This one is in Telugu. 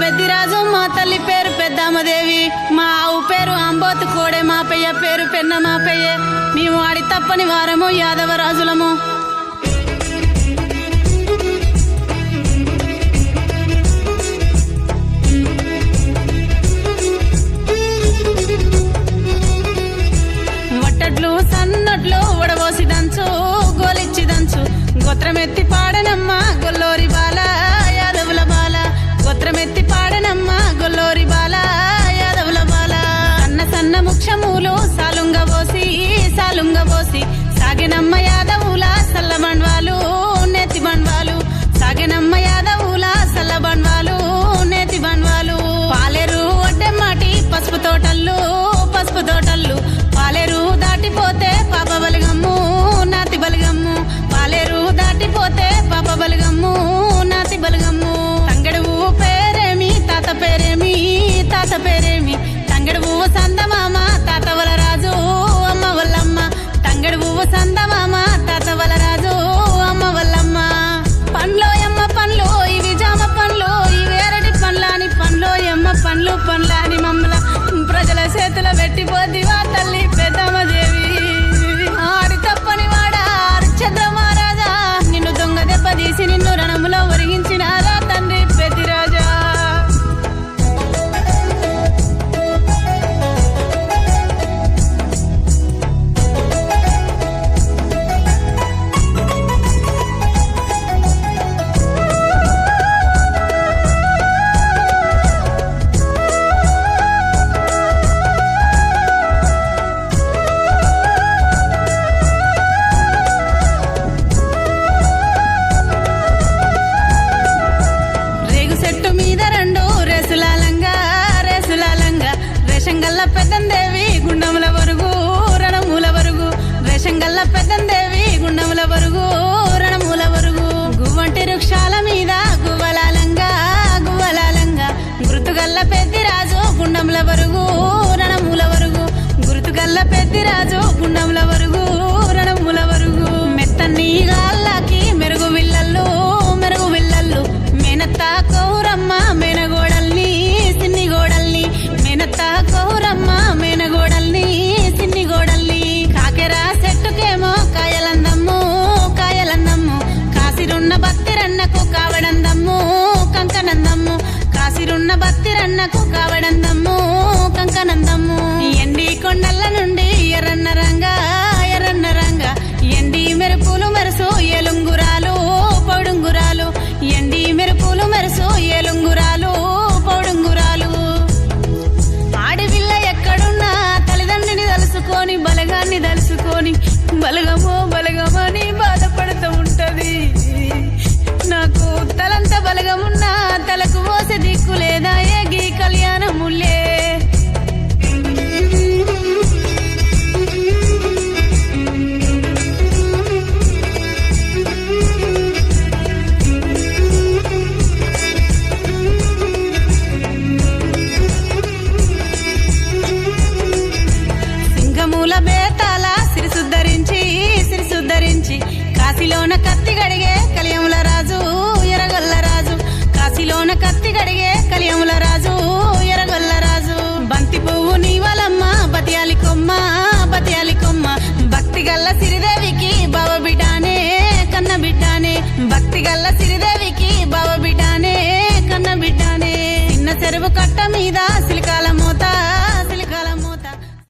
పెద్దిరాజు, మా తల్లి పేరు పెద్దమ్మదేవి, మా ఆవు పేరు అంబోతు కోడే, మా పెయ్య పేరు పెన్న మా పెయ్యే. మేము ఆడి తప్పని వారము యాదవరాజులము. వట్టట్లు సన్నట్లు వడబోసి దంచు, గోలిచ్చి దంచు, గోత్రమెత్తి పాడనమ్మ గొల్లోరి బాల యాదవుల బాల, గోత్రమెత్తి పాడనమ్మ గొల్లోరి బాల యాదవుల బాల. సన్న సన్న ముక్షములు సాలుంగ పోసి సాగెనమ్మ యాదవుల సల్ల బండ్వాలు నేతి బండ్వాలు, సాగెనమ్మ యాదవుల సల్ల బండ్వాలు నేతి బండ్వాలు. పాలేరు ఒడ్డెమ్మాటి పసుపు తోటల్లు పాలేరు దాటిపోతే పాప బలిగమ్ము నాతి బలిగమ్ము, పాలేరు దాటిపోతే పాప బలిగమ్ము నాతి బలిగమ్ము. తంగడువు పేరేమి తాత పేరేమి తంగడువు సందమామ తాత వల రాజు అమ్మ వల్లమ్మ, తంగడువు సందమామ తాత వల రాజు అమ్మ వల్లమ్మ. పండ్లో ఎమ్మ పండ్లు ఇవి జామ పండ్లు, ఇవి ఎరటి పండ్లాని పండ్లో ఎమ్మ పండ్లాని మమ్మల ప్రజల చేతుల పెట్టిపోతివా తల్లి పెద్దమ్మదేవి. ఆడి తప్పని వాడా హరిశ్చంద్ర మహారాజా, నిన్ను దొంగ దెబ్బతీసి నిన్ను రణములో ఒరిగించినారా తండ్రి పెద్దిరాజా. రేషంగల్ల పెద్దందేవి గుండముల వరుగు రణమూల వరుగు, రేషంగల్ల పెద్దందేవి గుండముల వరుగు రణమూల వరుగు. గువ్వంటి వృక్షాల మీద గువ్వలాలంగా గుర్తుగల్ల పెద్దిరాజు గుండముల వరుగు రణమూల వరుగు, గుర్తుగల్ల పెద్దిరాజు గుండముల వరుగు రణమూల వరుగు. మెత్తని గాళ్ళకి మెరుగు విల్లల్లు మేనత్త కౌరమ్మ మేనగోడల్ని సిన్ని గోడల్ని, మేనత్త కౌరమ్మ మేనగోడల్ని సిన్ని గోడల్ని. కాకెరా చెట్టుకేమో కాయలందమ్ము కాసిరున్న బత్తిరన్నకు కావడందమ్ము కంకనందమ్ము, కాసిరున్న బత్తిరన్నకు కావడందమ్ము కంకనందమ్ము. ఎండి కొండల నుండి ఎర్రన్న రంగా ఎండి మెరుపులు మెరుసు ఏలుంగురాలు పౌడుంగురాలు, ఎండి మెరుపులు మెరుసు ఏలుంగురాలు పౌడుంగురాలు. ఆడిపిల్ల ఎక్కడున్నా తల్లిదండ్రిని తలుసుకొని బలగాన్ని తలుసుకొని బలగమని బాధపడుతూ ఉంటది. నాకు తలంత బలగమున్నా తలకు పోసే దిక్కు లేదా ఏగి కళ్యాణములే. బేతాల సిరిసుద్ధరించి కాశీలోన కత్తి గడిగే కలియముల రాజు ఎరగొల్ల రాజు, కాశీలోన కత్తి గడిగే కలియముల రాజు